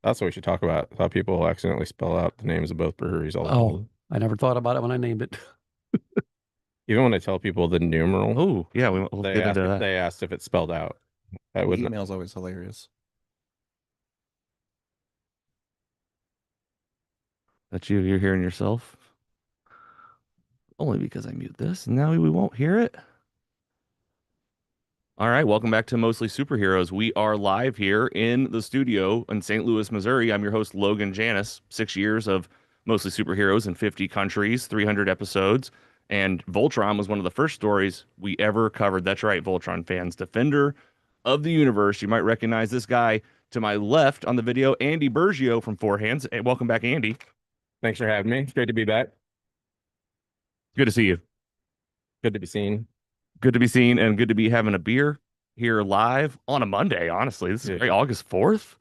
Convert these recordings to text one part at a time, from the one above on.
That's what we should talk about. How people accidentally spell out the names of both breweries all the Oh, time. I never thought about it when I named it. Even when I tell people the numeral, Oh, yeah, we'll they get into ask that. they asked if it's spelled out. I The wouldn't. email's always hilarious. That you're hearing yourself. Only because I mute this. Now we won't hear it. All right, welcome back to Mostly Superheroes. We are live here in the studio in St. Louis, Missouri. I'm your host, Logan Janis. 6 years of Mostly Superheroes in 50 countries, 300 episodes. And Voltron was one of the first stories we ever covered. That's right, Voltron fans. Defender of the universe. You might recognize this guy to my left on the video, Andy Bergio from Four Hands. Hey, welcome back, Andy. Thanks for having me. It's great to be back. Good to see you. Good to be seen. Good to be seen and good to be having a beer here live on a Monday, honestly. This is Yeah. great. August 4th,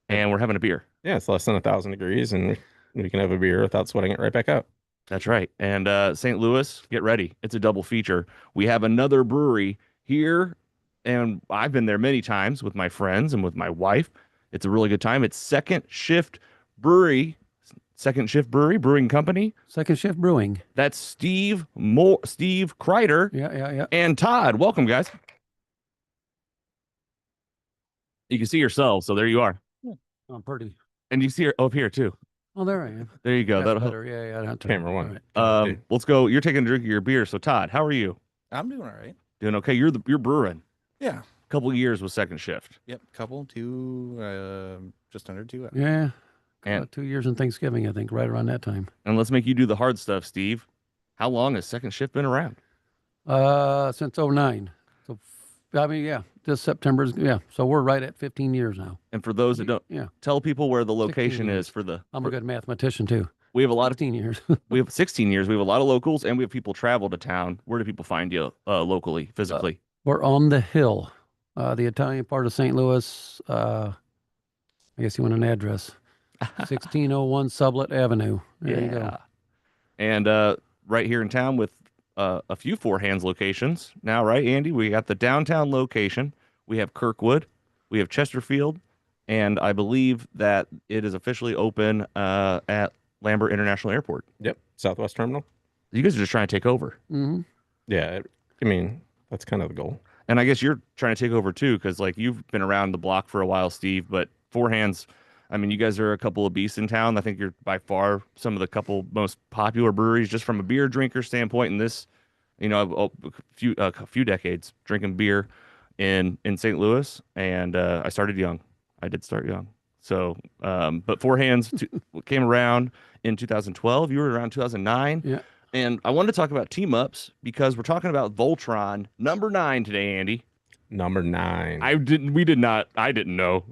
and we're having a beer. Yeah, it's less than 1,000 degrees, and we can have a beer without sweating it right back out. That's right. And St. Louis, get ready. It's a double feature. We have another brewery here, and I've been there many times with my friends and with my wife. It's a really good time. It's Second Shift Brewery, Brewing Company. Second Shift Brewing. That's Steve Kreider Yeah. and Todd. Welcome, guys. You can see yourselves, so there you are. I'm pretty. And you see her up here too. Oh, there I am. There you go. That's That'll help. better. Yeah. Not too Camera all one. right. Let's go. You're taking a drink of your beer. So Todd, how are you? I'm doing all right. Doing okay? You're brewing. Yeah. Couple of years with Second Shift. Yep. Just under two. Yeah. And 2 years in Thanksgiving, I think, right around that time. and let's make you do the hard stuff, Steve. How long has Second Shift been around? Since '09. So, I mean, yeah, this September's, yeah. So we're right at 15 years now. And for those that don't, Yeah. tell people where the location years. is for the. I'm a good mathematician, too. We have a lot of 15 years. we have 16 years. We have a lot of locals, and we have people travel to town. Where do people find you locally, physically? We're on the hill, the Italian part of St. Louis. I guess you want an address. 1601 Sublet Avenue. There you go. And right here in town with a few Four Hands locations now, right, Andy? We got the downtown location. We have Kirkwood. We have Chesterfield. And I believe that it is officially open at Lambert International Airport. Yep, Southwest Terminal. You guys are just trying to take over. Mm-hmm. Yeah, I mean, that's kind of the goal. And I guess you're trying to take over too, because like you've been around the block for a while, Steve, but Four Hands, I mean, you guys are a couple of beasts in town. I think you're by far some of the couple most popular breweries just from a beer drinker standpoint in this, a few decades drinking beer in St. Louis. And I started young. I did start young. So, but Four Hands came around in 2012. You were around 2009. Yeah. And I wanted to talk about team ups because we're talking about Voltron number 9 today, Andy. Number 9. I didn't know.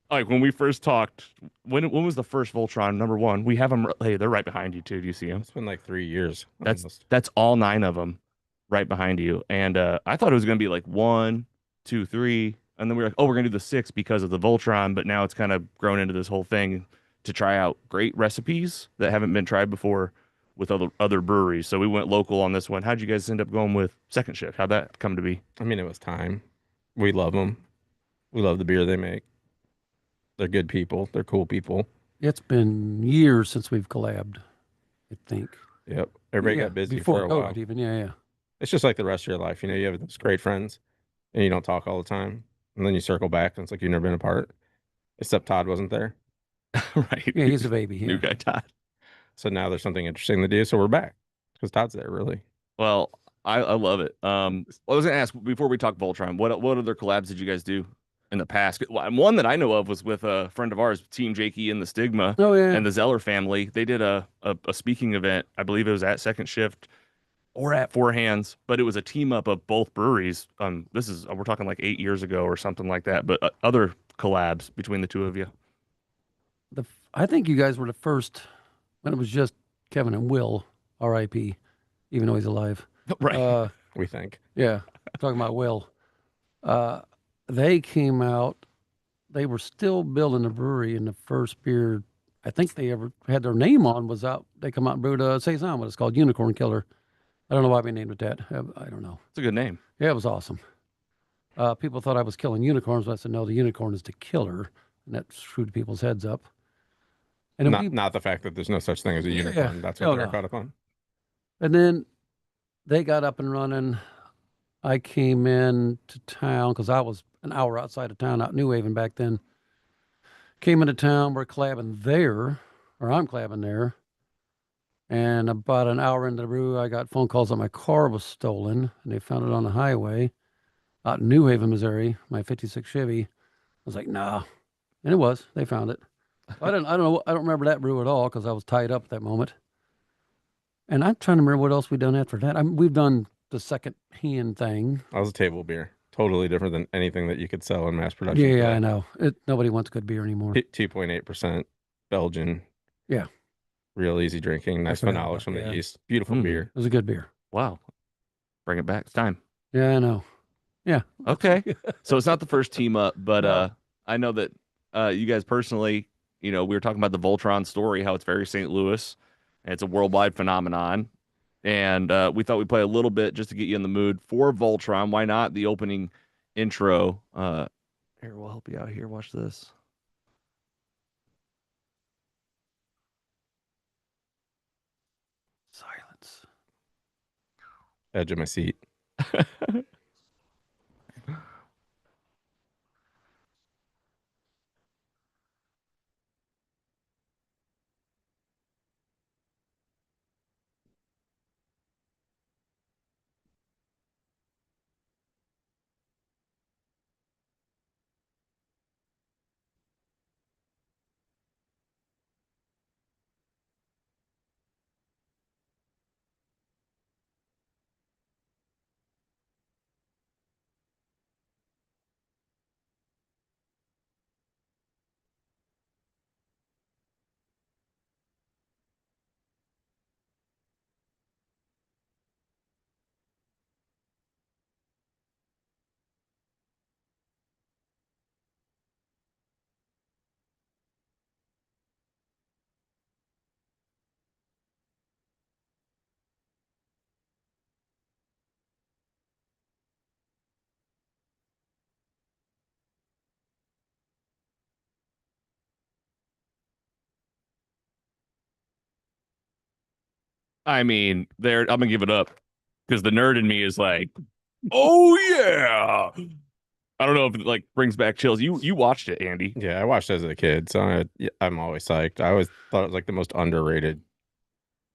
Like when we first talked, when was the first Voltron number 1? We have them. Hey, they're right behind you too. Do you see them? It's been like 3 years. That's all 9 of them right behind you. And I thought it was gonna be like 1, 2, 3, and then we were like, oh, we're gonna do the 6 because of the Voltron. But now it's kind of grown into this whole thing to try out great recipes that haven't been tried before with other breweries. So we went local on this one. How'd you guys end up going with Second Shift? How'd that come to be? I mean, it was time. We love them. We love the beer they make. They're good people. They're cool people. It's been years since we've collabed, I think. Yep. Everybody Yeah, got busy before for a while. COVID even. Yeah. It's just like the rest of your life. You have those great friends and you don't talk all the time. And then you circle back and it's like you've never been apart. Except Todd wasn't there. Right. Yeah, he's a baby. New Yeah. guy Todd. So now there's something interesting to do. So we're back because Todd's there, really. Well, I love it. I was gonna ask before we talk Voltron, what other collabs did you guys do in the past? One that I know of was with a friend of ours, Team Jakey and the Stigma Oh, yeah. and the Zeller family. They did a speaking event. I believe it was at Second Shift or at Four Hands, but it was a team up of both breweries. We're talking like 8 years ago or something like that. But other collabs between the two of you. I think you guys were the first when it was just Kevin and Will, R.I.P., even though he's alive. Right. We think. Yeah, talking about Will. They came out, they were still building the brewery, and the first beer I think they ever had their name on was out. They come out and brewed a Saison, what it's called, Unicorn Killer. I don't know why we named it that. I don't know. It's a good name. Yeah, it was awesome. People thought I was killing unicorns, but I said, no, the unicorn is the killer. and that screwed people's heads up. And then Not the fact that there's no such thing as a unicorn. That's what Oh, they're no. caught up on. And then they got up and running. I came in to town because I was an hour outside of town, out New Haven back then. Came into town, we're clabbing there, or I'm clabbing there. And about an hour into the brew, I got phone calls that my car was stolen, and they found it on the highway out in New Haven, Missouri. My '56 Chevy. I was like, nah, and it was. They found it. I don't know. I don't remember that brew at all because I was tied up at that moment. And I'm trying to remember what else we done after that. We've done the second hand thing. That was a table beer. Totally different than anything that you could sell in mass production. Yeah, I know. Nobody wants good beer anymore. 2.8% Belgian. Yeah. Real easy drinking. Nice forgot phenolics about from the that. yeast. Beautiful beer. It was a good beer. Wow. Bring it back. It's time. Yeah, I know. Yeah. Okay. So it's not the first team up, but No. I know that you guys personally, we were talking about the Voltron story, how it's very St. Louis, and it's a worldwide phenomenon. And we thought we'd play a little bit just to get you in the mood for Voltron. Why not? The opening intro. Here, we'll help you out here. Watch this. Silence. Edge of my seat. I mean, I'm gonna give it up because the nerd in me is like, oh yeah. I don't know if it like brings back chills. You watched it, Andy. Yeah, I watched it as a kid, so I'm always psyched. I always thought it was like the most underrated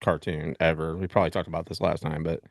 cartoon ever. We probably talked about this last time, but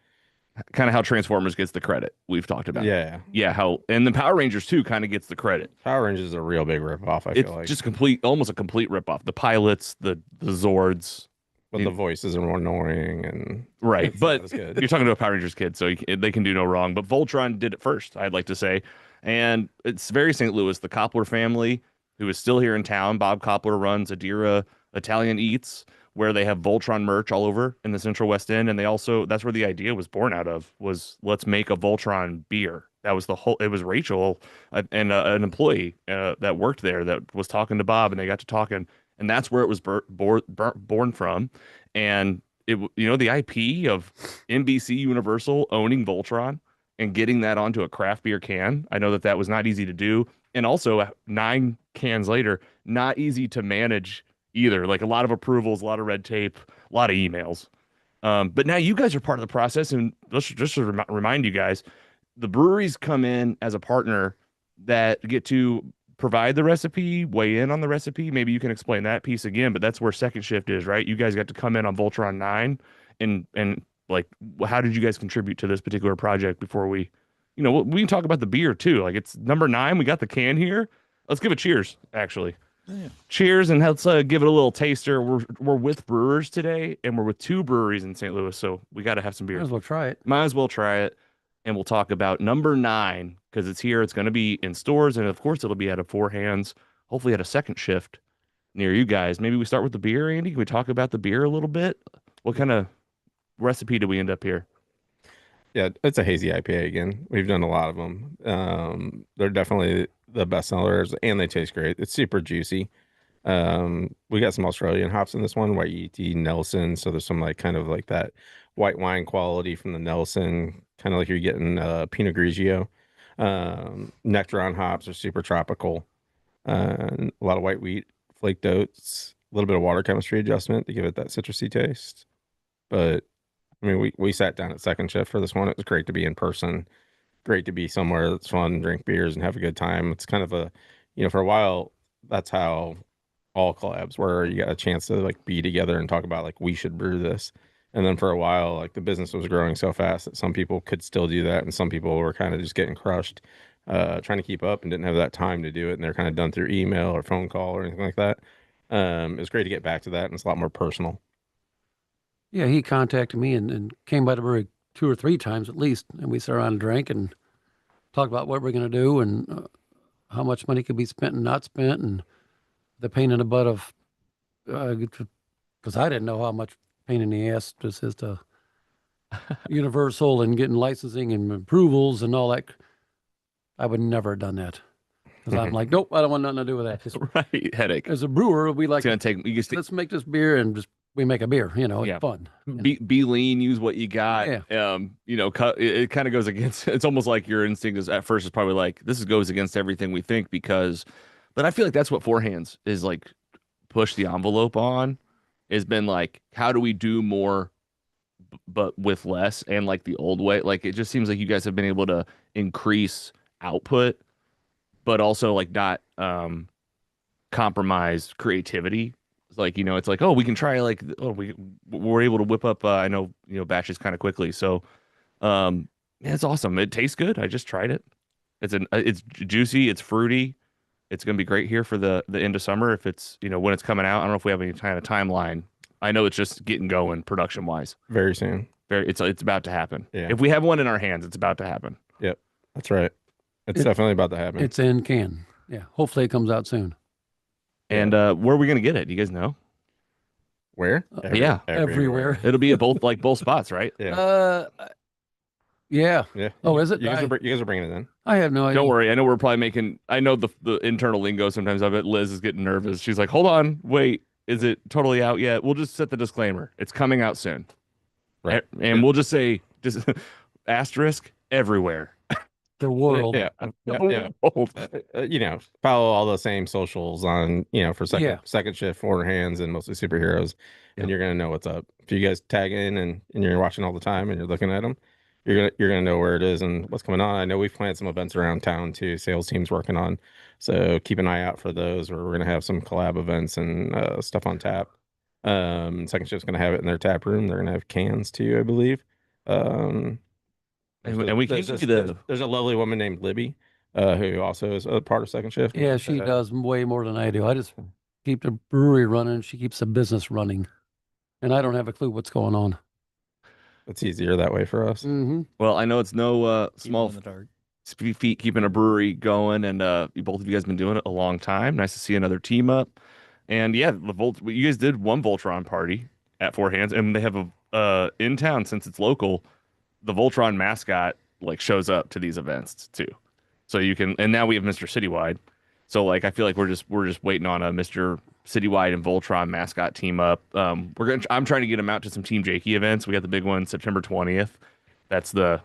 Kind of how Transformers gets the credit we've talked about. yeah, How and the Power Rangers too kind of gets the credit. Power Rangers is a real big ripoff. I It's feel like just almost a complete ripoff. The pilots, the Zords, but the voices are more annoying and right? it's But not as good. you're talking to a Power Rangers kid, so they can do no wrong. But Voltron did it first, I'd like to say, and it's very St. Louis. The Koppler family, who is still here in town, Bob Koppler runs Adira Italian Eats, where they have Voltron merch all over in the Central West End, and they also that's where the idea was born out of was let's make a Voltron beer. That was the whole. It was Rachel and an employee that worked there that was talking to Bob, and they got to talking, and that's where it was born from. And the IP of NBC Universal owning Voltron and getting that onto a craft beer can. I know that was not easy to do, and also 9 cans later, not easy to manage either. Like a lot of approvals, a lot of red tape, a lot of emails. But now you guys are part of the process, and just to remind you guys, the breweries come in as a partner that get to provide the recipe, weigh in on the recipe. Maybe you can explain that piece again, but that's where second shift is, right? You guys got to come in on Voltron 9 and like, how did you guys contribute to this particular project before we can talk about the beer too. Like it's number 9. We got the can here. Let's give it cheers, actually. Yeah. Cheers, and let's give it a little taster. We're with brewers today, and we're with 2 breweries in St. Louis, so we got to have some beer. Might as well try it. Might as well try it, and we'll talk about number 9 because it's here. It's going to be in stores, and of course, it'll be out of 4 hands. Hopefully, at a second shift near you guys. Maybe we start with the beer, Andy. Can we talk about the beer a little bit? What kind of recipe do we end up here? Yeah, it's a hazy IPA again. We've done a lot of them. They're definitely the best sellers, and they taste great. It's super juicy. We got some Australian hops in this one, Waiheke, Nelson. So there's some like kind of like that white wine quality from the Nelson, kind of like you're getting Pinot Grigio. Nectaron hops are super tropical. and a lot of white wheat, flaked oats, a little bit of water chemistry adjustment to give it that citrusy taste. But I mean, we sat down at second shift for this one. It was great to be in person, great to be somewhere that's fun, drink beers, and have a good time. It's kind of a, for a while, that's how all collabs were. You got a chance to like be together and talk about like we should brew this. And then for a while, like the business was growing so fast that some people could still do that, and some people were kind of just getting crushed, trying to keep up and didn't have that time to do it, and they're kind of done through email or phone call or anything like that. It was great to get back to that, and it's a lot more personal. Yeah, he contacted me and came by the brewery 2 or 3 times at least, and we sat around and drank and talked about what we're going to do and how much money could be spent and not spent, and the pain in the butt of because I didn't know how much pain in the ass this is to Universal and getting licensing and approvals and all that. I would never have done that because I'm like, nope, I don't want nothing to do with that. Just, Right, headache. as a brewer, we like It's gonna take you just let's make this beer and just we make a beer. It's Yeah. fun. be lean, use what you got. It kind of goes against. It's almost like your instinct is at first is probably like goes against everything we think but I feel like that's what Four Hands is like push the envelope on. Has been like, how do we do more, but with less, and like the old way. Like it just seems like you guys have been able to increase output, but also like not compromise creativity. Like, it's like, oh, we can try like, oh, we're able to whip up, I know, batches kind of quickly. So, yeah, it's awesome. It tastes good. I just tried it. It's juicy. It's fruity. It's going to be great here for the end of summer. If it's, when it's coming out, I don't know if we have any kind of timeline. I know it's just getting going production wise. Very soon. It's about to happen. Yeah. If we have one in our hands, it's about to happen. Yep. That's right. It's definitely about to happen. It's in can. Yeah. Hopefully it comes out soon. And where are we going to get it? Do you guys know? Where? Yeah. Everywhere. It'll be at both spots, right? Yeah. Yeah. Yeah. Oh, is it? You guys are bringing it in. I have no idea. Don't worry. I know we're probably making. I know the internal lingo sometimes of it. Liz is getting nervous. She's like, "Hold on, wait. Is it totally out yet?" We'll just set the disclaimer. It's coming out soon. Right. And we'll just say asterisk everywhere. The world. Yeah. Follow all the same socials on, for second shift, Four Hands, and mostly superheroes, and you're gonna know what's up. If you guys tag in and you're watching all the time and you're looking at them, you're gonna know where it is and what's going on. I know we've planned some events around town too. Sales team's working on, so keep an eye out for those. Where we're gonna have some collab events and stuff on tap. Second shift's gonna have it in their tap room. They're gonna have cans too, I believe. And we can give you there's a lovely woman named Libby, who also is a part of second shift. Yeah, she does way more than I do. I just keep the brewery running. She keeps the business running. And I don't have a clue what's going on. It's easier that way for us. Mm-hmm. Well, I know it's no small in the dark. feat keeping a brewery going, and both of you guys been doing it a long time. Nice to see another team up. And yeah, you guys did one Voltron party at Four Hands, and they have a in town, since it's local, the Voltron mascot like shows up to these events too. So you can, and now we have Mr. Citywide. So like I feel like we're just waiting on a Mr. Citywide and Voltron mascot team up. I'm trying to get them out to some Team Jakey events. We got the big one September 20th. That's the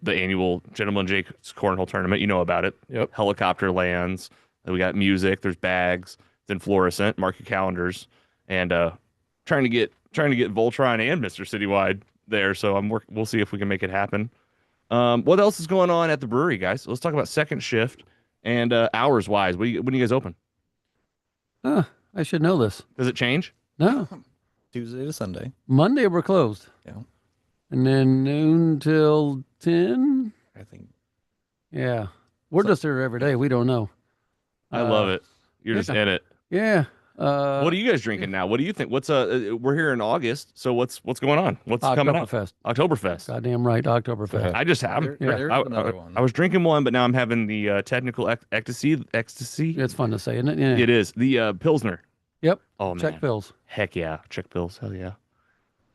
annual Gentleman Jake's Cornhole tournament. You know about it. Yep. Helicopter lands. We got music. There's bags. It's in fluorescent. Mark your calendars. And trying to get Voltron and Mr. Citywide there. So we'll see if we can make it happen. What else is going on at the brewery, guys? Let's talk about second shift and hours wise. When do you guys open? I should know this. Does it change? No. Tuesday to Sunday. Monday we're closed. Yeah. And then noon till 10. I think. Yeah. We're just there every day. We don't know. I love it. You're just in it. Yeah. What are you guys drinking now? What do you think? We're here in August, so what's going on? What's coming out? Oktoberfest. Goddamn right, Oktoberfest. I just have. There's another one. I was drinking one, but now I'm having the technical ecstasy. It's fun to say, isn't it? Yeah. It is the Pilsner. Yep. Oh Czech man. pills. Heck yeah, Czech pills. Hell yeah.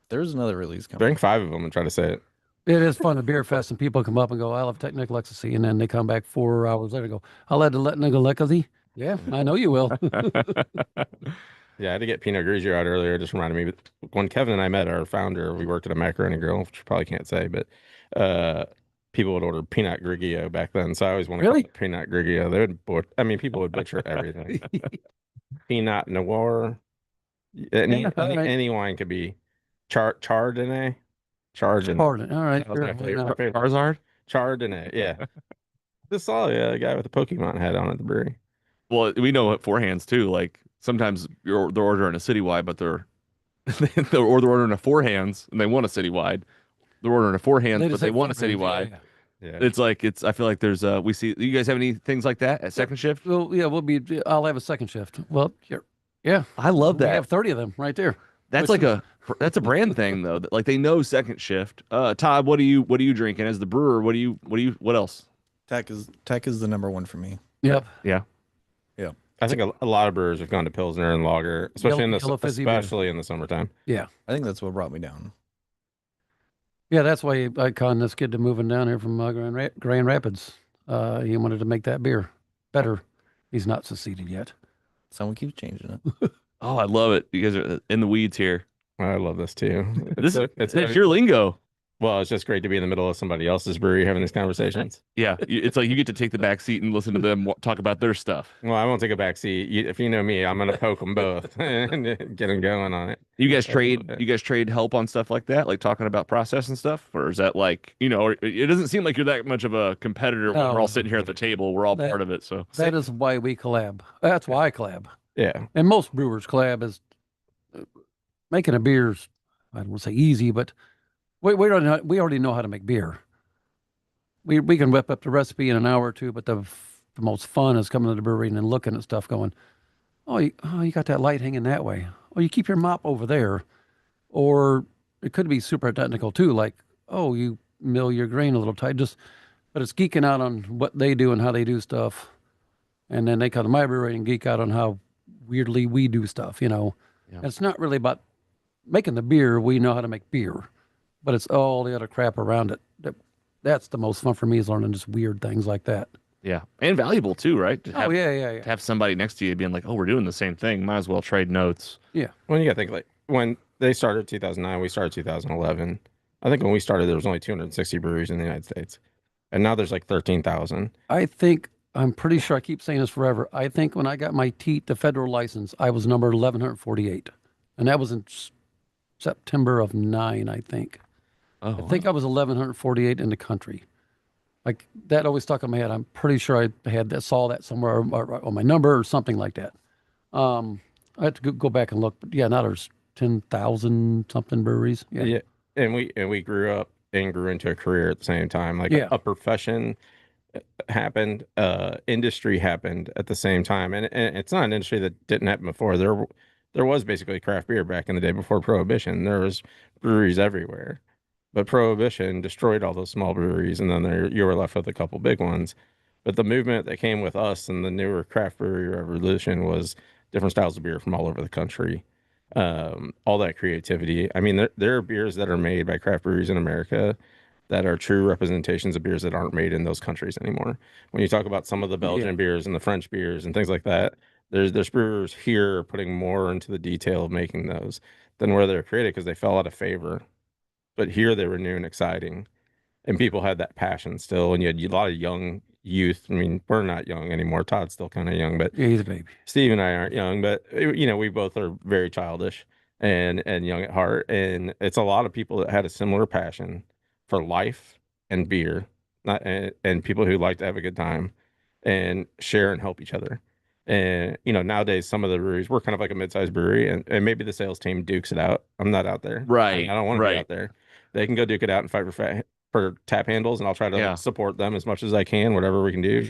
There's another release coming. Drink 5 of them and try to say it. It is fun at Beer Fest, and people come up and go, I love technical ecstasy. And then they come back 4 hours later and go, I'll add the technical ecstasy. Yeah, I know you will. Yeah, I had to get Pinot Grigio out earlier. It just reminded me. But when Kevin and I met our founder, we worked at a macaroni grill, which you probably can't say, but people would order peanut grigio back then. So I always want to Really? call it peanut grigio. They would I mean, people would butcher everything. Peanut noir. Yeah, all right. Any wine could be chardonnay. Chardonnay. Pardon. All right. That was Sure. my Why favorite. My not? favorite. Charizard. Chardonnay. Yeah. Just saw a guy with a Pokemon hat on at the brewery. Well, we know at four hands too. Like sometimes they're ordering a citywide, but they're ordering a four hands and they want a citywide. They're ordering a four hands, They but just they say want a four hands, citywide. yeah. Yeah. It's like I feel like there's we see you guys have any things like that at second shift? Well, yeah, I'll have a second shift. Well, here. Yeah. I love We that. have 30 of them right there. That's which like that's a brand thing though. Like they know second shift. Todd, what are you drinking as the brewer? What else? Tech is the number one for me. Yep. Yeah. I think a lot of brewers have gone to Pilsner and Lager, especially Yellow fizzy beer. especially in the summertime. Yeah. I think that's what brought me down. Yeah, that's why I conned this kid to moving down here from Grand Rapids. He wanted to make that beer better. He's not succeeded yet. Someone keeps changing it. Oh, I love it. You guys are in the weeds here. I love this too. It's your lingo. Well, it's just great to be in the middle of somebody else's brewery having these conversations. Yeah, it's like you get to take the back seat and listen to them talk about their stuff. Well, I won't take a back seat. If you know me, I'm gonna poke them both and get them going on it. You guys trade help on stuff like that, like talking about process and stuff, or is that like or it doesn't seem like you're that much of a competitor when we're No. all sitting here at the table. We're all part of it. So That is why we collab. That's why I collab. Yeah. And most brewers collab is making a beer's, I don't want to say easy, but we already know how to make beer. We can whip up the recipe in an hour or two, but the most fun is coming to the brewery and then looking at stuff going, you got that light hanging that way. Oh, you keep your mop over there. Or it could be super technical too, like, oh, you mill your grain a little tight. But it's geeking out on what they do and how they do stuff. And then they come to my brewery and geek out on how weirdly we do stuff, Yeah. And it's not really about making the beer. We know how to make beer, but it's all the other crap around it. That's the most fun for me, is learning just weird things like that. yeah, and valuable too, right? To have, yeah. to have somebody next to you being like, oh, we're doing the same thing. Might as well trade notes. When you gotta think, like when they started 2009, we started 2011. I think when we started, there was only 260 breweries in the United States, and now there's like 13,000. I'm pretty sure, I keep saying this forever. I think when I got my the federal license, I was number 1148. And that was in September of 9, I think. Oh, I think I was 1148 in the country. Like that always stuck in my head. I'm pretty sure I saw that somewhere on my number or something like that. I had to go back and look, but yeah, now there's 10,000 something breweries. Yeah. And we grew up and grew into a career at the same time. Like Yeah. a profession happened, industry happened at the same time, and it's not an industry that didn't happen before. There was basically craft beer back in the day before Prohibition. There was breweries everywhere, but Prohibition destroyed all those small breweries, and then you were left with a couple big ones. But the movement that came with us and the newer craft brewery revolution was different styles of beer from all over the country. All that creativity. I mean, there are beers that are made by craft breweries in America that are true representations of beers that aren't made in those countries anymore. When you talk about some of the Belgian beers and the French beers and things like that, there's brewers here putting more into the detail of making those than where they're created because they fell out of favor. But here they were new and exciting, and people had that passion still. And you had a lot of young youth. I mean, we're not young anymore. Todd's still kind of young, but Yeah, he's a baby. Steve and I aren't young. But we both are very childish and young at heart. And it's a lot of people that had a similar passion for life and beer, not and people who like to have a good time and share and help each other. And nowadays some of the breweries, we're kind of like a mid-sized brewery, and maybe the sales team dukes it out. I'm not out there. Right. I don't want to right. be out there. They can go duke it out and fight for tap handles, and I'll try to Yeah. support them as much as I can, whatever we can do.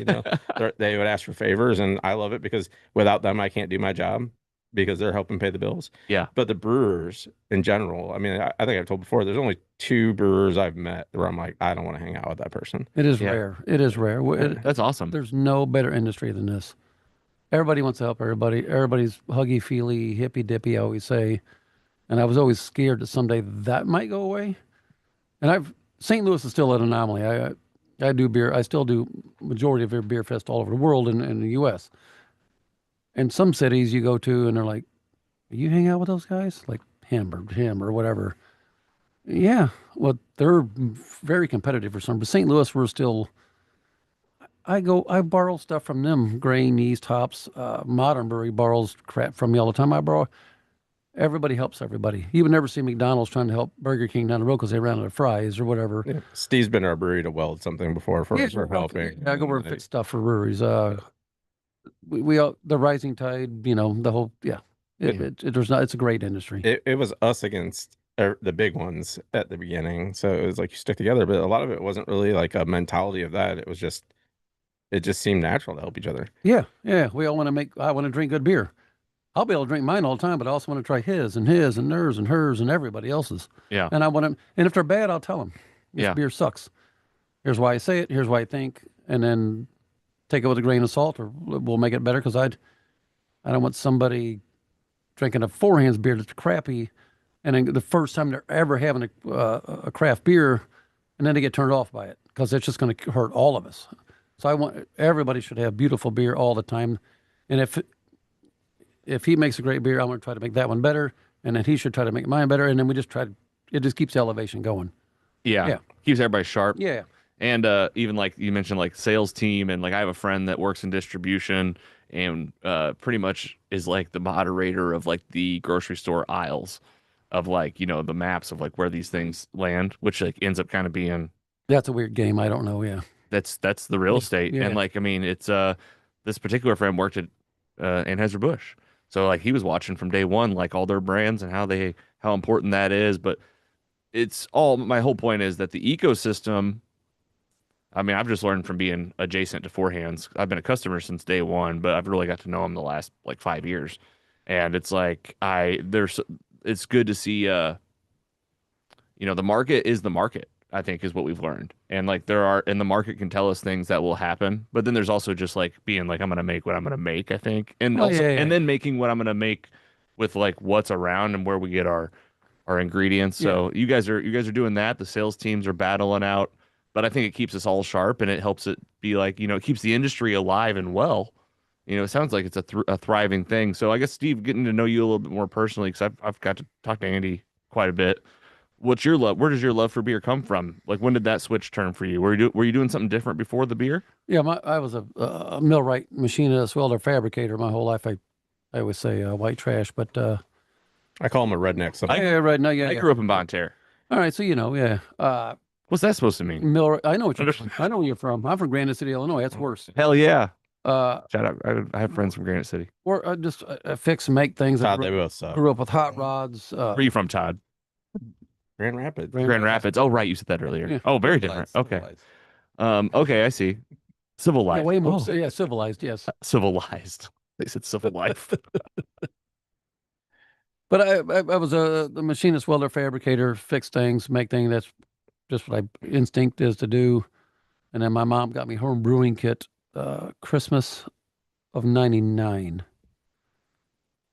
They would ask for favors, and I love it because without them I can't do my job because they're helping pay the bills. Yeah. But the brewers in general, I mean, I think I've told before, there's only 2 brewers I've met where I'm like, I don't want to hang out with that person. It is Yeah. rare. It is rare. That's awesome. There's no better industry than this. Everybody wants to help everybody. Everybody's huggy feely, hippy dippy, I always say. And I was always scared that someday that might go away. And St. Louis is still an anomaly. I do beer. I still do majority of beer fest all over the world in the U.S. And some cities you go to and they're like, you hang out with those guys? Like him or whatever. Yeah, well, they're very competitive for some. But St. Louis, we're still. I borrow stuff from them. Grain, yeast, hops. Modern Brewery borrows crap from me all the time. I borrow. Everybody helps everybody. You would never see McDonald's trying to help Burger King down the road because they ran out of fries or whatever. Yeah. Steve's been to our brewery to weld something before for helping. Yeah, I go over and fix stuff for breweries. We all, the rising tide. The whole. Yeah, there's not. It's a great industry. It was us against the big ones at the beginning, so it was like you stick together. But a lot of it wasn't really like a mentality of that. It just seemed natural to help each other. Yeah, yeah. We all want to make. I want to drink good beer. I'll be able to drink mine all the time, but I also want to try his and theirs and hers and everybody else's. Yeah. And I want to. And if they're bad, I'll tell them. This Yeah. beer sucks. Here's why I say it. Here's why I think. And then take it with a grain of salt, or we'll make it better. Because I don't want somebody drinking a Four Hands beer that's crappy, and then the first time they're ever having a craft beer, and then they get turned off by it because it's just going to hurt all of us. So I want everybody should have beautiful beer all the time, and if he makes a great beer, I'm going to try to make that one better, and then he should try to make mine better, and then we just try to. It just keeps the elevation going. Yeah. Yeah. Keeps everybody sharp. Yeah. And even like you mentioned, like sales team, and like I have a friend that works in distribution and pretty much is like the moderator of like the grocery store aisles of like, the maps of like where these things land, which like ends up kind of being That's a weird game. I don't know. Yeah. that's the real estate. Yeah. And like, I mean, it's this particular friend worked at Anheuser-Busch. So like he was watching from day one, like all their brands and how important that is. But my whole point is that the ecosystem. I mean, I've just learned from being adjacent to Four Hands. I've been a customer since day one, but I've really got to know them the last like 5 years. And it's like it's good to see the market is the market, I think is what we've learned. And like and the market can tell us things that will happen. But then there's also just like being like, I'm gonna make what I'm gonna make, I think. And also and then making what I'm gonna make with like what's around and where we get our ingredients. So you guys are doing that. The sales teams are battling out. But I think it keeps us all sharp, and it helps it be like, it keeps the industry alive and well. It sounds like it's a thriving thing. So I guess, Steve, getting to know you a little bit more personally, because I've got to talk to Andy quite a bit. What's your love? Where does your love for beer come from? Like, when did that switch turn for you? Were you doing something different before the beer? Yeah, I was a millwright, machinist, welder, fabricator my whole life. I always say white trash, but I call him a redneck. right now, I grew up in Bonne Terre. All right, so yeah. What's that supposed to mean? I know I know where you're from. I'm from Granite City, Illinois. That's worse. Hell yeah. Shout out. I have friends from Granite City. Or just fix and make things. Todd, they both suck. Grew up with hot rods. Where are you from, Todd? Grand Rapids. Grand Rapids. Oh, right. You said that earlier. Yeah. Oh, very different. Okay. Okay, I see. Civilized. Yeah, way more. Yeah, civilized. Yes. Civilized. They said civil life. But I was a machinist, welder, fabricator, fix things, make things. That's just what my instinct is to do. And then my mom got me home brewing kit Christmas of '99.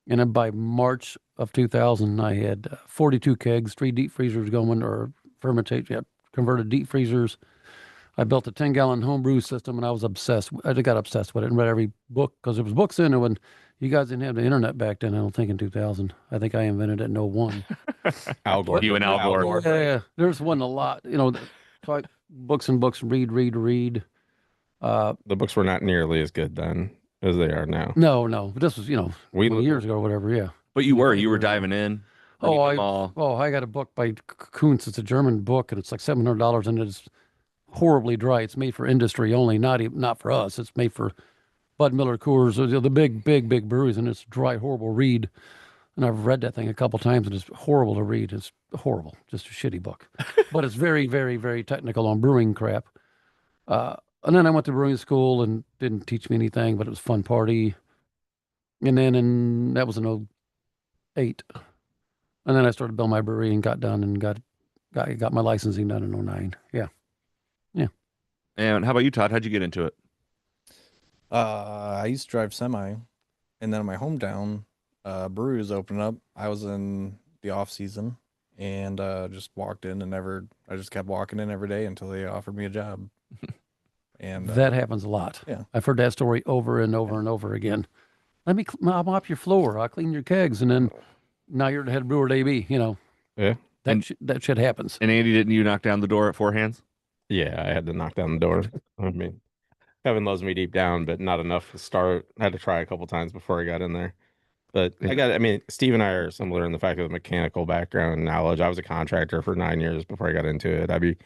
And then by March of 2000, I had 42 kegs, 3 deep freezers going, or fermentation, converted deep freezers. I built a 10-gallon homebrew system, and I was obsessed. I just got obsessed with it and read every book, because there was books in it when you guys didn't have the internet back then, I don't think, in 2000. I think I invented it in '01. Al Gore. You and Al Gore. Yeah. There's one a lot. So books and books, read. The books were not nearly as good then as they are now. No. But this was, 20 years ago or whatever, yeah. But you were diving in. I got a book by Kuntz. It's a German book, and it's like $700, and it's horribly dry. It's made for industry only, not for us. It's made for Bud Miller, Coors, the big breweries, and it's dry, horrible read. And I've read that thing a couple times, and it's horrible to read. It's horrible, just a shitty book. But it's very, very, very technical on brewing crap. And then I went to brewing school and didn't teach me anything, but it was a fun party. And then that was in '08. And then I started building my brewery and got done and got my licensing done in '09. Yeah. And how about you, Todd? How'd you get into it? I used to drive semi, and then in my hometown, brewery was opening up. I was in the off season, and just walked in and I just kept walking in every day until they offered me a job. And that happens a lot. Yeah. I've heard that story over and over and over again. I'll mop your floor. I'll clean your kegs. And then now you're the head brewer at AB, Yeah. And that shit happens. and Andy, didn't you knock down the door at Four Hands? Yeah, I had to knock down the door. I mean, Kevin loves me deep down, but not enough to start. I had to try a couple times before I got in there. But Yeah. I mean, Steve and I are similar in the fact of the mechanical background and knowledge. I was a contractor for 9 years before I got into it. I'd be,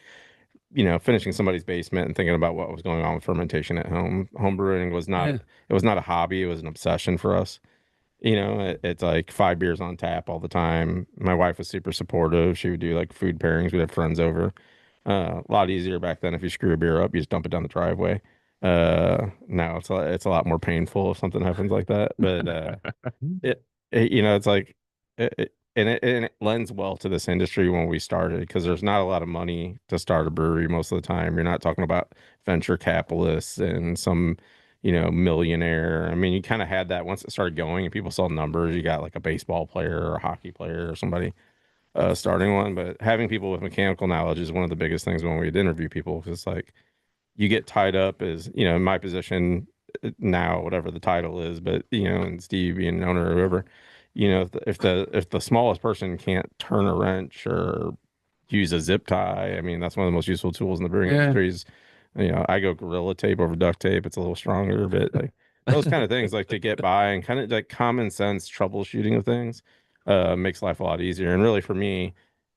finishing somebody's basement and thinking about what was going on with fermentation at home. Home brewing was not, Yeah. it was not a hobby. It was an obsession for us. It's like 5 beers on tap all the time. My wife was super supportive. She would do like food pairings. We'd have friends over. A lot easier back then. If you screw a beer up, you just dump it down the driveway. Now it's a lot more painful if something happens like that. But it's like and it lends well to this industry when we started because there's not a lot of money to start a brewery most of the time. You're not talking about venture capitalists and some millionaire. I mean, you kind of had that once it started going and people saw numbers. You got like a baseball player or a hockey player or somebody starting one. But having people with mechanical knowledge is one of the biggest things when we'd interview people because it's like you get tied up as in my position now, whatever the title is, but and Steve being an owner or whoever, if the smallest person can't turn a wrench or use a zip tie, I mean that's one of the most useful tools in the brewing Yeah. industry is, I go gorilla tape over duct tape. It's a little stronger, but like those kind of things like to get by and kind of like common sense troubleshooting of things makes life a lot easier. And really for me,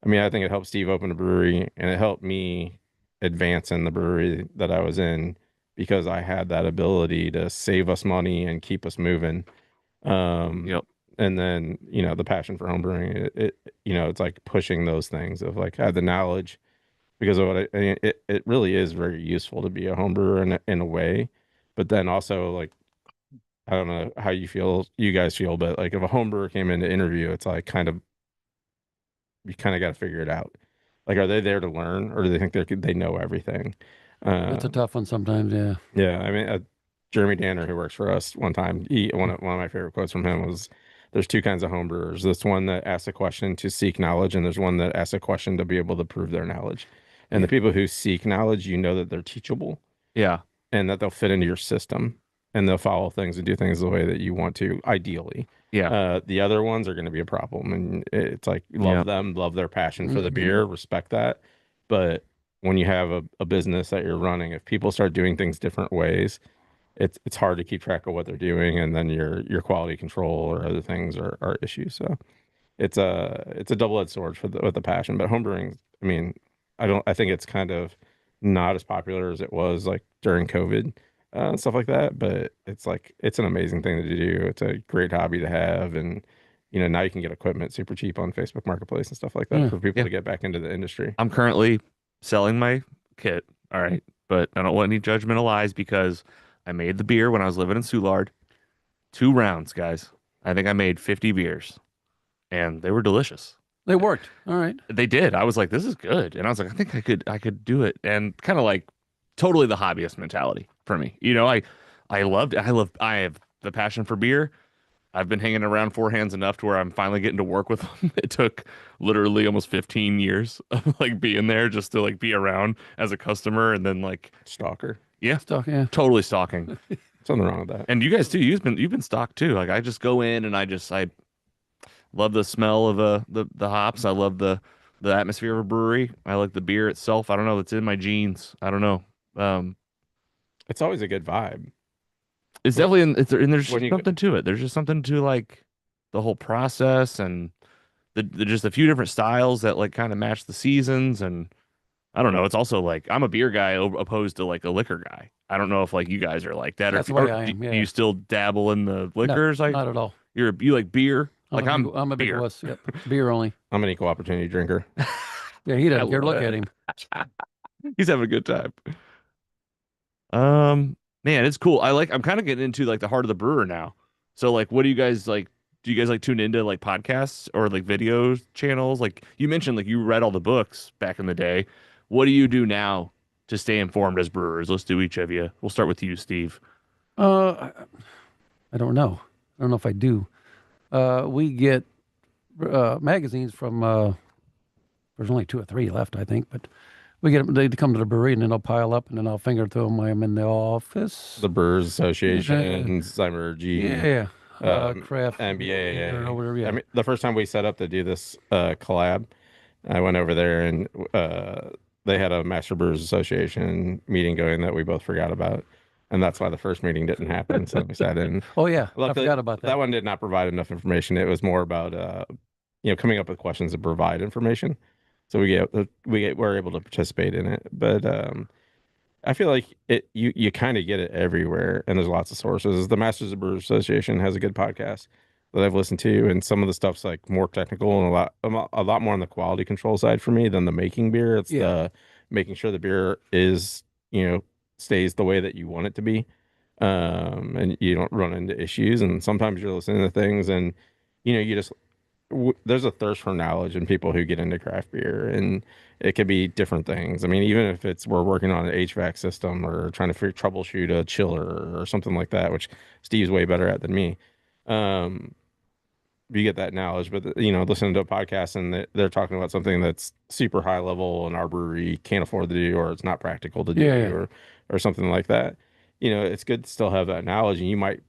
I mean, I think it helped Steve open a brewery and it helped me advance in the brewery that I was in because I had that ability to save us money and keep us moving. Yep. And then, the passion for home brewing, it's like pushing those things of like, I had the knowledge because of what I mean, it really is very useful to be a home brewer in a way. But then also like, I don't know how you guys feel, but like if a home brewer came in to interview, it's like you kind of got to figure it out. Like, are they there to learn, or do they think they know everything? That's a tough one sometimes. Yeah. Yeah, I mean, Jeremy Danner, who works for us, one time, one of my favorite quotes from him was, "There's two kinds of home brewers. There's one that asks a question to seek knowledge, and there's one that asks a question to be able to prove their knowledge. And the people who seek knowledge, that they're teachable Yeah. and that they'll fit into your system, and they'll follow things and do things the way that you want to, ideally. Yeah. The other ones are going to be a problem, and it's like Yeah. love them, love their passion for the Mhm. beer, respect that, but when you have a business that you're running, if people start doing things different ways, it's hard to keep track of what they're doing, and then your quality control or other things are issues. So it's a double-edged sword with the passion. But homebrewing, I mean, I think it's kind of not as popular as it was like during COVID and stuff like that. But it's like it's an amazing thing to do. It's a great hobby to have, and now you can get equipment super cheap on Facebook Marketplace and stuff like that Yeah. for people Yeah. to get back into the industry. I'm currently selling my kit. All right. But I don't want any judgmental lies because I made the beer when I was living in Soulard. 2 rounds, guys. I think I made 50 beers and they were delicious. They worked. All right. They did. I was like, this is good. And I was like, I think I could do it. And kind of like totally the hobbyist mentality for me. I loved it. I have the passion for beer. I've been hanging around Four Hands enough to where I'm finally getting to work with them. It took literally almost 15 years of like being there just to like be around as a customer and then like Stalker. yeah, Stuff. Yeah. totally stalking. Something wrong with that. And you guys too, you've been stalked too. Like I just go in and I love the smell of the hops. I love the atmosphere of a brewery. I like the beer itself. I don't know, it's in my genes. I don't know. Um It's always a good vibe. it's definitely and there's When you something to it. There's just something to like the whole process and the just a few different styles that like kind of match the seasons and I don't know. It's also like I'm a beer guy opposed to like a liquor guy. I don't know if like you guys are like that That's or, the way or I am, do yeah. you still dabble in the liquors? Like Not at all. you like beer? Like I'm a big beer. wuss. Yep. Beer only. I'm an equal opportunity drinker. Yeah. He doesn't I care. love Look it. at him. He's having a good time. Man, it's cool. I'm kind of getting into like the heart of the brewer now. So like, what do you guys like? Do you guys like tune into like podcasts or like video channels? Like you mentioned, like you read all the books back in the day. What do you do now to stay informed as brewers? Let's do each of you. We'll start with you, Steve. I I don't know. I don't know if I do. We get magazines from. There's only 2 or 3 left, I think, but we get them. They come to the brewery and then they'll pile up, and then I'll finger through them while I'm in the office. The Brewers Association, Zymergy, Yeah. Craft NBA, or whatever. Yeah. I mean, the first time we set up to do this collab, I went over there and they had a Master Brewers Association meeting going that we both forgot about, and that's why the first meeting didn't happen. So we sat in. Oh yeah, I Luckily, forgot about that that. one did not provide enough information. It was more about coming up with questions to provide information. So we're able to participate in it. But I feel like you kind of get it everywhere, and there's lots of sources. The Masters of Brewers Association has a good podcast that I've listened to, and some of the stuff's like more technical and a lot more on the quality control side for me than the making beer. It's Yeah. the making sure the beer is, stays the way that you want it to be, and you don't run into issues. And sometimes you're listening to things, and you just there's a thirst for knowledge in people who get into craft beer, and it could be different things. I mean, even if we're working on an HVAC system or trying to troubleshoot a chiller or something like that, which Steve's way better at than me. Um, you get that knowledge, but listening to a podcast and they're talking about something that's super high level and our brewery can't afford to do, or it's not practical to do, Yeah, yeah. or something like that. It's good to still have that knowledge, and you might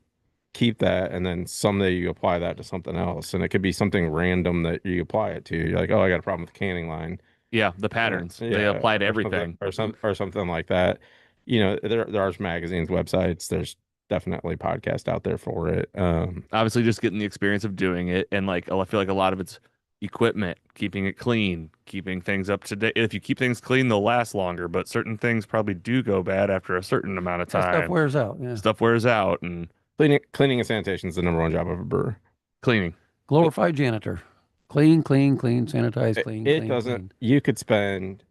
keep that, and then someday you apply that to something else, and it could be something random that you apply it to. You're like, oh, I got a problem with the canning line. Yeah, the patterns. They Yeah, apply to or something, everything. or something like that. There are magazines, websites. There's definitely podcasts out there for it. Obviously, just getting the experience of doing it, and like I feel like a lot of it's equipment, keeping it clean, keeping things up to date. If you keep things clean, they'll last longer, but certain things probably do go bad after a certain amount of That stuff time. wears out. Yeah. Stuff wears out, and cleaning and sanitation is the number one job of a brewer. cleaning. Glorified janitor. Clean, clean, clean, sanitize, clean, It clean, doesn't. clean. You could spend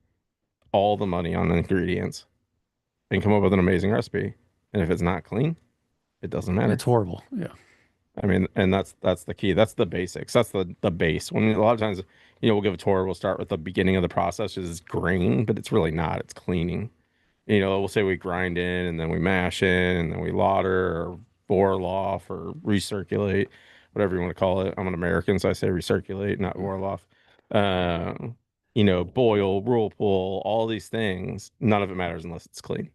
all the money on ingredients and come up with an amazing recipe, and if it's not clean, it doesn't matter. It's horrible. Yeah. I mean, and that's the key. That's the basics. That's the base. When a lot of times, we'll give a tour. We'll start with the beginning of the process, which is grain, but it's really not. It's cleaning. We'll say we grind in, and then we mash in, and then we lauter or boil off or recirculate, whatever you want to call it. I'm an American, so I say recirculate, not boil off. Boil, whirlpool, all these things. None of it matters unless it's clean.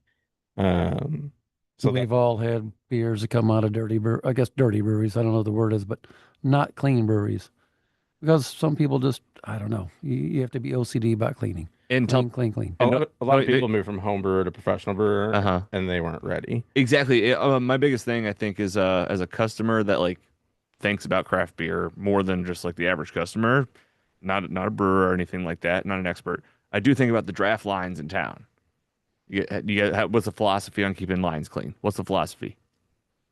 So We've all had beers that come out of dirty breweries. I don't know what the word is, but not clean breweries. Because some people just, I don't know. You have to be OCD about cleaning. And Clean. a lot of people move from home brewer to professional brewer, Uh-huh. and they weren't ready. Exactly. My biggest thing I think is as a customer that like thinks about craft beer more than just like the average customer, not a brewer or anything like that, not an expert. I do think about the draft lines in town. What's the philosophy on keeping lines clean? What's the philosophy?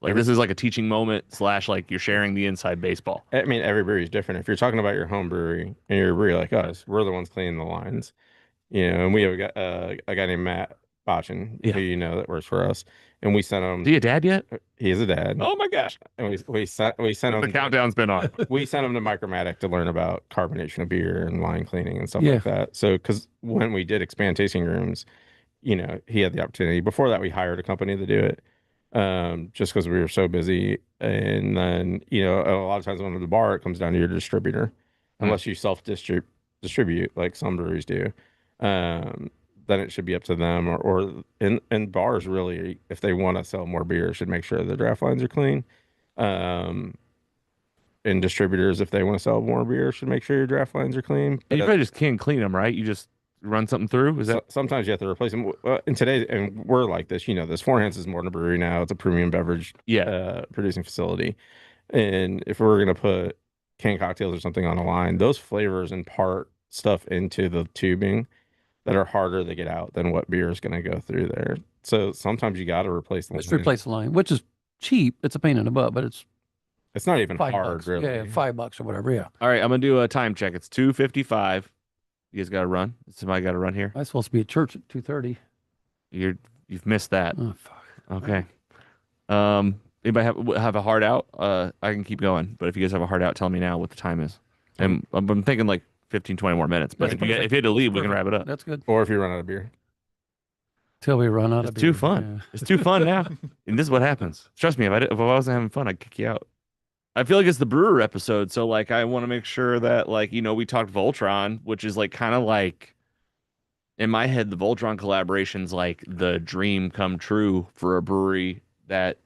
Like this is like a teaching moment / like you're sharing the inside baseball. I mean, every brewery is different. If you're talking about your home brewery and you're a brewery like us, we're the ones cleaning the lines. And we have a guy named Matt Botchin, Yeah. who that works for us, and we sent him. Is he a dad yet? He is a dad. Oh my gosh! And we sent The him. countdown's been on. We sent him to Micromatic to learn about carbonation of beer and line cleaning and stuff Yeah. like that. So, because when we did expand tasting rooms, he had the opportunity. Before that, we hired a company to do it, just because we were so busy. And then, a lot of times when at the bar, it comes down to your distributor, unless you distribute like some breweries do. Then it should be up to them, or in bars really, if they want to sell more beer, should make sure the draft lines are clean. Um, and distributors, if they want to sell more beer, should make sure your draft lines are clean. You probably just can't clean them, right? You just run something through. Is that Sometimes you have to replace them. And we're like this, this Four Hands is more than a brewery now. It's a premium beverage producing facility. And if we're going to put canned cocktails or something on a line, those flavors impart stuff into the tubing that are harder to get out than what beer is going to go through there. So sometimes you got to replace the Just line. replace the line, which is cheap. It's a pain in the butt, but it's It's not even $5. hard, really. Yeah, $5 or whatever. Yeah. all right? I'm gonna do a time check. It's 2:55. You guys got to run. Somebody got to run here. I'm supposed to be at church at 2:30. You've missed that. Oh, fuck. Okay. Anybody have a hard out? I can keep going, but if you guys have a hard out, tell me now what the time is. And I'm thinking like 15, 20 more minutes. But That's if you perfect. had to leave, we can Perfect. wrap it up. That's good. Or if you run out of beer. Till we run out of It's too beer. fun. It's too fun now. And this is what happens. Trust me, if I wasn't having fun, I'd kick you out. I feel like it's the brewer episode, so like I want to make sure that like we talked Voltron, which is like kind of like in my head the Voltron collaboration's like the dream come true for a brewery that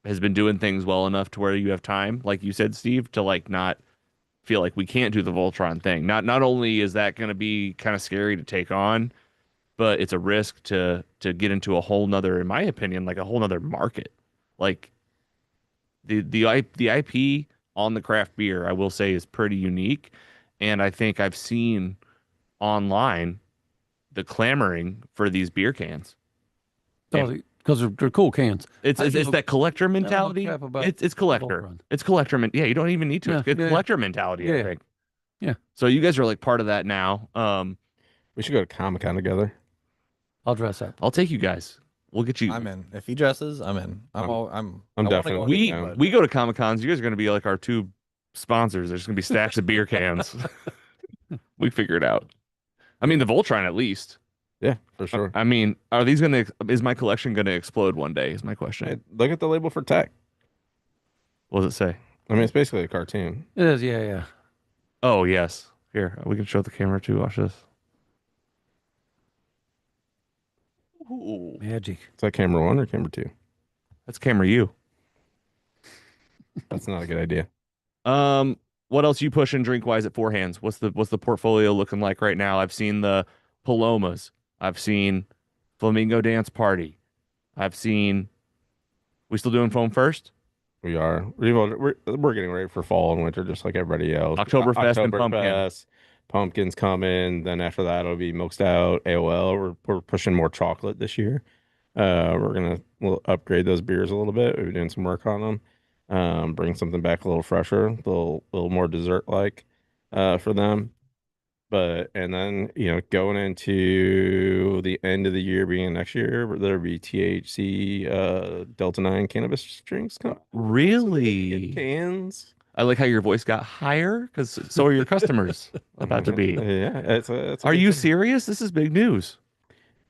has been doing things well enough to where you have time, like you said, Steve, to like not feel like we can't do the Voltron thing. Not only is that going to be kind of scary to take on, but it's a risk to get into a whole nother, in my opinion, like a whole nother market. Like the IP on the craft beer, I will say, is pretty unique, and I think I've seen online the clamoring for these beer cans. Because they're cool cans. It's that collector mentality. crap about It's collector. Voltron. It's collector. Yeah, you don't even need to. Yeah, It's yeah. collector mentality, I Yeah. think. Yeah. So you guys are like part of that now. We should go to Comic-Con together. I'll dress up. I'll take you guys. We'll get you. I'm in. If he dresses, I'm in. I'm I definitely wanna go We- with him, but We go to Comic Cons. You guys are going to be like our two sponsors. There's going to be stacks of beer cans. We figure it out. I mean, the Voltron at least. Yeah, for sure. I mean, are these going to? Is my collection going to explode one day? Is my question. Hey, look at the label for tech. What does it say? I mean, it's basically a cartoon. It is, yeah. Oh yes. Here, we can show the camera too. Watch this. Ooh, Magic. Is that camera 1 or camera 2? that's camera you. That's not a good idea. What else you pushing drink wise at Four Hands? What's the portfolio looking like right now? I've seen the Palomas. I've seen Flamingo Dance Party. I've seen. We still doing Foam First? We are. We're getting ready for fall and winter, just like everybody else. Oktoberfest and Pumpkin. Oktoberfest, Pumpkin's coming. Then after that, it'll be Milk Stout, AOL. We're pushing more chocolate this year. We'll upgrade those beers a little bit. We're doing some work on them. Bring something back a little fresher, a little more dessert like for them. And then, going into the end of the year, beginning next year, there'll be THC Delta 9 cannabis drinks coming. Really? In cans. I like how your voice got higher because so are your customers about to be. Yeah, it's a Are good you thing. serious? This is big news.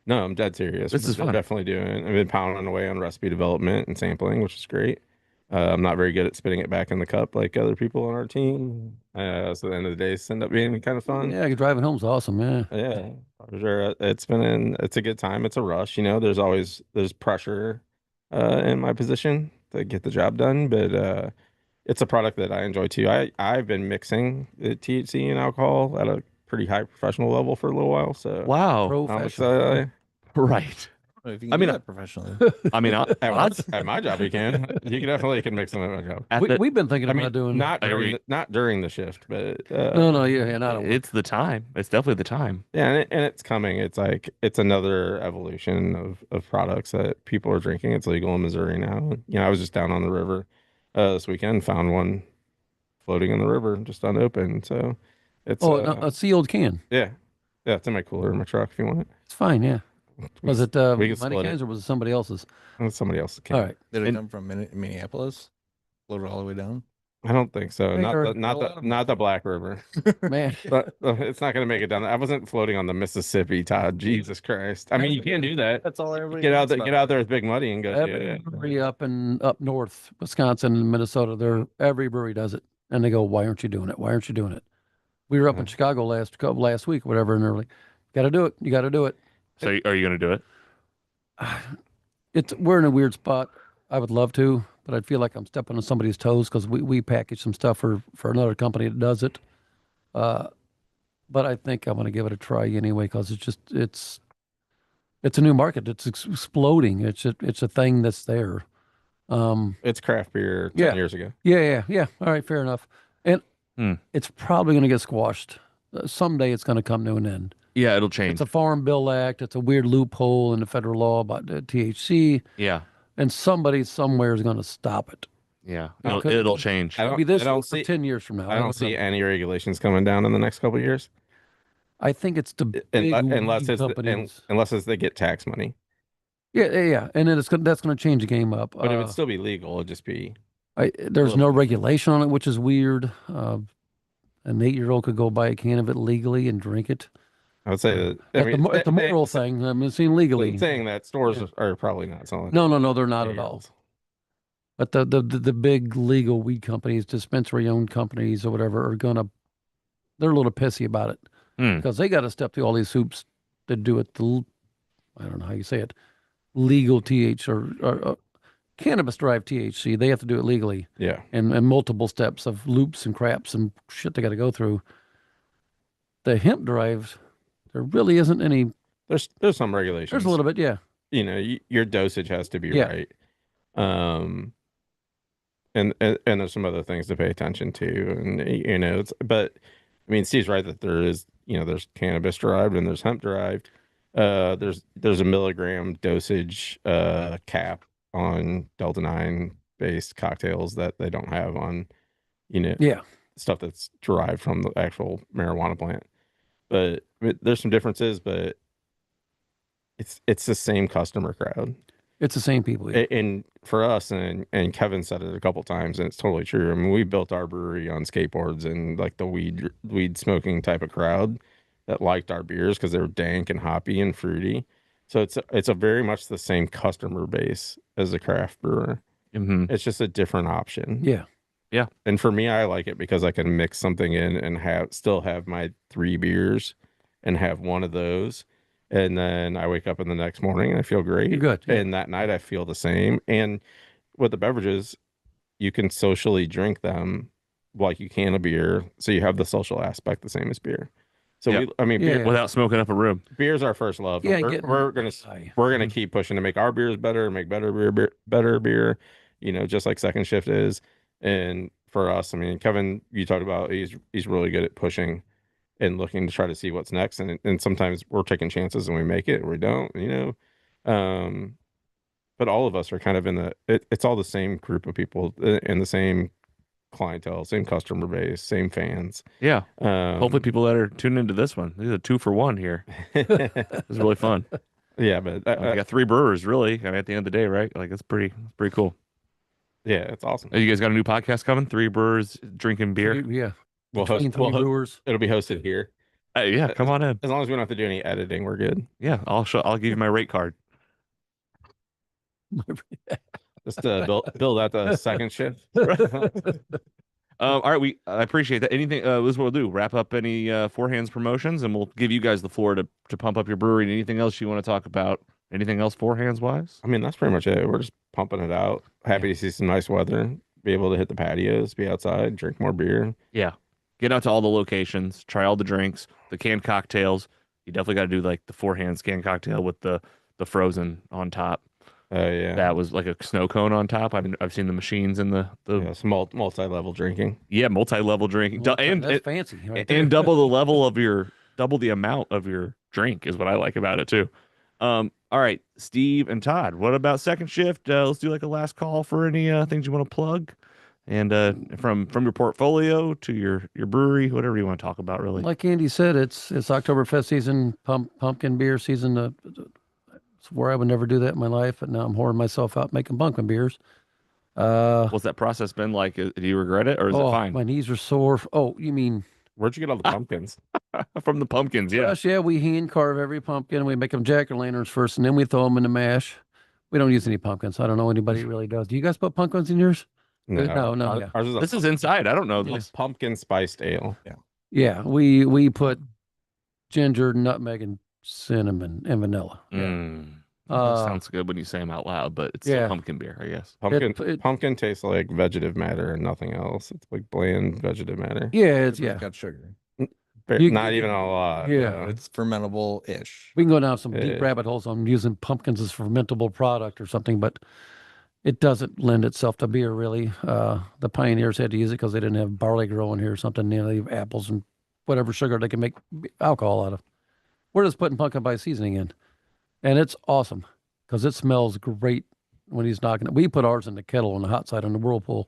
No, I'm dead serious. This is We're fun. definitely doing. I've been pounding away on recipe development and sampling, which is great. I'm not very good at spitting it back in the cup like other people on our team. So at the end of the day, it's ended up being kind of fun. Yeah, driving home's awesome, yeah. Yeah, for sure. It's a good time. It's a rush, there's pressure in my position to get the job done, but it's a product that I enjoy too. I've been mixing the THC and alcohol at a pretty high professional level for a little while. So Wow. I'm Professional. excited. Right. if you I can mean, do that professionally. I mean, At my job, you can. You can definitely can mix them at my job. We've been thinking I about mean, doing not during the shift, but No, yeah, not at work. it's the time. It's definitely the time. yeah, and it's coming. It's another evolution of products that people are drinking. It's legal in Missouri now. I was just down on the river this weekend, found one floating in the river, just unopened. So it's a sealed can. yeah, it's in my cooler in my truck if you want it. It's fine, yeah. Was it we can my split cans it. or was it somebody else's? It's somebody else's can. All right. Did it And- come from Minneapolis? Loaded all the way down? I don't think so. They are- Not the Black River. Man. But it's not going to make it down. I wasn't floating on the Mississippi, Todd. Jesus Christ. I mean, you can do that. That's all everybody Get out thinks there, about. get out there with Big Muddy and go. Every Yeah. brewery up north, Wisconsin and Minnesota, every brewery does it. And they go, why aren't you doing it? Why aren't you doing it? We were up in Chicago last week, whatever, and they're like, gotta do it. You gotta do it. So are you going to do it? We're in a weird spot. I would love to, but I feel like I'm stepping on somebody's toes because we package some stuff for another company that does it. But I think I'm going to give it a try anyway because it's a new market. It's exploding. It's a thing that's there. It's craft beer 10 Yeah. years ago. Yeah. All right, fair enough. And Hmm. it's probably going to get squashed. Someday it's going to come to an end. Yeah, it'll change. It's a Farm Bill Act. It's a weird loophole in the federal law about THC, Yeah. and somebody somewhere is going to stop it. Yeah. No, It'll change. I It'll don't, be this I don't for see 10 years from now. I don't see any regulations coming down in the next couple of years I think it's the big unless weed it's companies. unless it's they get tax money. Yeah. And then that's going to change the game up. But it would still be legal. It'd just be There's no regulation on it, which is weird. An 8-year-old could go buy a can of it legally and drink it. I would say that It's a moral thing. I mean, it's seen legally. saying that stores are probably not selling. No, they're not at all. But the big legal weed companies, dispensary owned companies or whatever, they're a little pissy about it because they got to step through all these hoops to do it. I don't know how you say it, legal TH or cannabis-derived THC. They have to do it legally Yeah. and multiple steps of loops and craps and shit they got to go through. The hemp-derived, there really isn't any. There's some regulations. There's a little bit, yeah. You know, your dosage has to be Yeah. right. And there's some other things to pay attention to, and you know, but I mean, Steve's right that there is, you know, there's cannabis derived and there's hemp derived. There's a milligram dosage cap on Delta 9 based cocktails that they don't have on, you know, Yeah. stuff that's derived from the actual marijuana plant. But there's some differences, but it's the same customer crowd. It's the same people. Yeah. And for us, and Kevin said it a couple times, and it's totally true. I mean, we built our brewery on skateboards and like the weed smoking type of crowd that liked our beers because they were dank and hoppy and fruity. So it's a very much the same customer base as a craft brewer. Mm-hmm. It's just a different option. Yeah. Yeah. And for me, I like it because I can mix something in and still have my 3 beers and have one of those. And then I wake up in the next morning and I feel great. You're good. Yeah. And that night I feel the same. And with the beverages, you can socially drink them like you can a beer. So you have the social aspect the same as beer. So Yeah. beer, Without smoking up a room. beer's our first love. Yeah, We're gonna keep pushing to make our beers better, make better beer, you know, just like Second Shift is. And for us, I mean, Kevin, you talked about he's really good at pushing and looking to try to see what's next. And sometimes we're taking chances and we make it or we don't, you know. But all of us are kind of it's all the same group of people and the same clientele, same customer base, same fans. Yeah. Hopefully people that are tuning into this one, these are 2 for 1 here. It's really fun. Yeah, but We got 3 brewers, really. I mean, at the end of the day, right? Like, it's pretty cool. yeah, it's awesome. You guys got a new podcast coming? 3 brewers drinking beer. Yeah. We'll Between 3 brewers. It'll be hosted here. Yeah, come on in. As long as we don't have to do any editing, we're good. Yeah, I'll give you my rate card. Just to build out the second shift. All right, I appreciate that. Anything, this is what we'll do. Wrap up any Four Hands promotions, and we'll give you guys the floor to pump up your brewery. And anything else you want to talk about? Anything else Four Hands wise? I mean, that's pretty much it. We're just pumping it out. Happy to see some nice weather. Be able to hit the patios, be outside, drink more beer. Yeah, get out to all the locations, try all the drinks, the canned cocktails. You definitely got to do like the Four Hands canned cocktail with the frozen on top. Oh yeah, That was like a snow cone on top. I've seen the machines in the some multi-level drinking. yeah, multi-level drinking. Well, and that's fancy. Right there. and double the amount of your drink is what I like about it too. All right, Steve and Todd, what about Second Shift? Let's do like a last call for any things you want to plug, and from your portfolio to your brewery, whatever you want to talk about, really. Like Andy said, it's Oktoberfest season, pumpkin beer season. It's where I would never do that in my life, but now I'm whoring myself out making pumpkin beers. What's that process been like? Do you regret it, or is it fine? My knees are sore. Oh, you mean Where'd you get all the pumpkins? From the pumpkins, yeah. gosh, yeah, we hand carve every pumpkin. We make them jack-o'-lanterns first, and then we throw them in the mash. We don't use any pumpkins. I don't know anybody really does. Do you guys put pumpkins in yours? No, yeah. Ours is This is inside. I don't know this. pumpkin spiced ale. Yeah, we put ginger, nutmeg, and cinnamon and vanilla. That sounds good when you say them out loud, but it's still pumpkin beer, I guess. Pumpkin tastes like vegetative matter and nothing else. It's like bland vegetative matter. Yeah, It's got sugar. Not even a lot. Yeah. It's fermentable-ish. We can go down some deep Yeah. rabbit holes on using pumpkins as fermentable product or something, but it doesn't lend itself to beer really. The pioneers had to use it because they didn't have barley growing here or something. You know, they have apples and whatever sugar they can make alcohol out of. We're just putting pumpkin pie seasoning in, and it's awesome because it smells great when he's knocking it. We put ours in the kettle on the hot side on the whirlpool,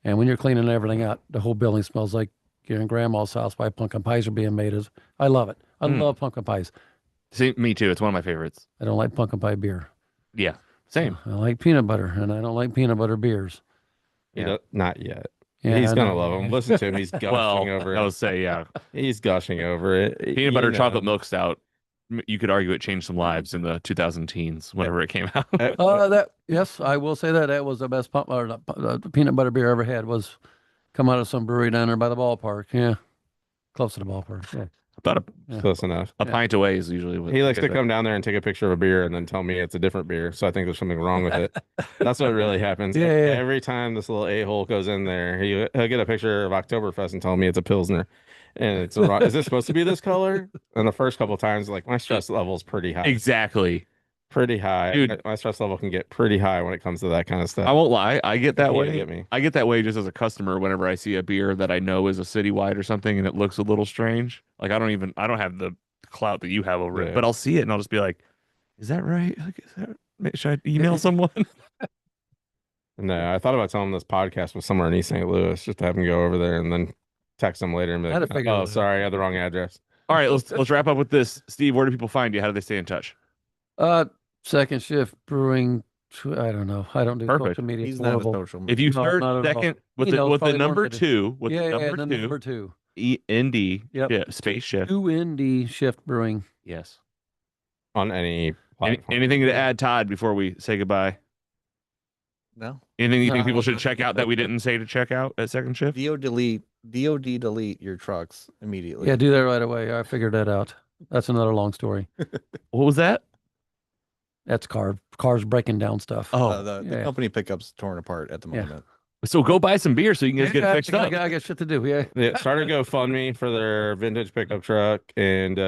and when you're cleaning everything out, the whole building smells like you're in grandma's house while pumpkin pies are being made. I love it. I love pumpkin pies. See, me too. It's one of my favorites. I don't like pumpkin pie beer. Yeah, same. I like peanut butter, and I don't like peanut butter beers. Not yet. Yeah, He's I gonna know. love him. Listen to him. He's gushing over I it. would say, yeah. He's gushing over it. Peanut butter chocolate milk stout. You could argue it changed some lives in the 2000 teens, whenever it came out. Yes, I will say that was the best peanut butter beer I ever had. Was come out of some brewery down there by the ballpark. Yeah, close to the ballpark. Yeah. About Yeah. Close enough. a Yeah. pint away is usually what He likes I to say. come down there and take a picture of a beer and then tell me it's a different beer. So I think there's something wrong with it. That's what really happens. Yeah, yeah. Every time this little a-hole goes in there, he'll get a picture of Oktoberfest and tell me it's a Pilsner. And it's is this supposed to be this color? And the first couple times, like my stress level is pretty high. Exactly. Pretty high. Dude. My stress level can get pretty high when it comes to that kind of I stuff. won't lie. I get that Yeah, way. get me. I get that way just as a customer whenever I see a beer that I know is a citywide or something and it looks a little strange. Like I don't have the clout that you have over it, Yeah. but I'll see it and I'll just be like, is that right? Like, should I email someone? No, I thought about telling him this podcast was somewhere in East St. Louis, just to have him go over there and then text him later and be I'd have like, figured it "Oh, out. sorry, I had the wrong address." All right, let's wrap up with this. Steve, where do people find you? How do they stay in touch? Second Shift Brewing. I don't know. I don't do Perfect. social media. He's It's not a horrible. social If you No, search not at all. second with He the knows with the probably more number than I do. two, with Yeah, the yeah, number two, number two. ND Yep. space shift. 2ND Shift Brewing. Yes. On any platform. Anything to add, Todd, before we say goodbye? No. Anything you think No. people should check out that we didn't say to check out at Second Shift? DOD delete your trucks immediately. Yeah, do that right away. I figured that out. That's another long story. What was that? That's cars breaking down stuff. Oh, The yeah. company pickup's torn apart at the Yeah. moment. so go buy some beer so you can just get it fixed up. I got shit to do. Yeah. Yeah, start a GoFundMe for their vintage pickup truck. And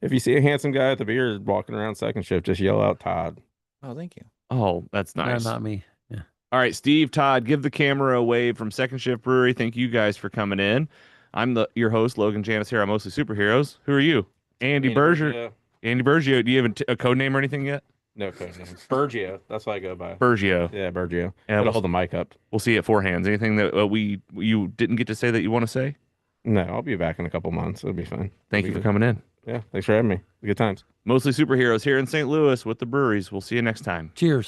if you see a handsome guy with a beard walking around Second Shift, just yell out Todd. Oh, thank you. Oh, that's No, nice. not me. Yeah. All right, Steve, Todd, give the camera a wave from Second Shift Brewery. Thank you guys for coming in. I'm your host, Logan Janice here on Mostly Superheroes. Who are you? Andy Berger. Yeah. Andy Bergio. Do you have a code name or anything yet? No code name. Bergio. That's what I go by. Bergio. Yeah, Bergio. Yeah, Gotta hold the mic up. We'll see you at Four Hands. Anything that you didn't get to say that you want to say? No, I'll be back in a couple months. It'll be fine. Thank It'll you be for good. coming in. Yeah, thanks for having me. Good times. Mostly Superheroes here in St. Louis with the breweries. We'll see you next time. Cheers.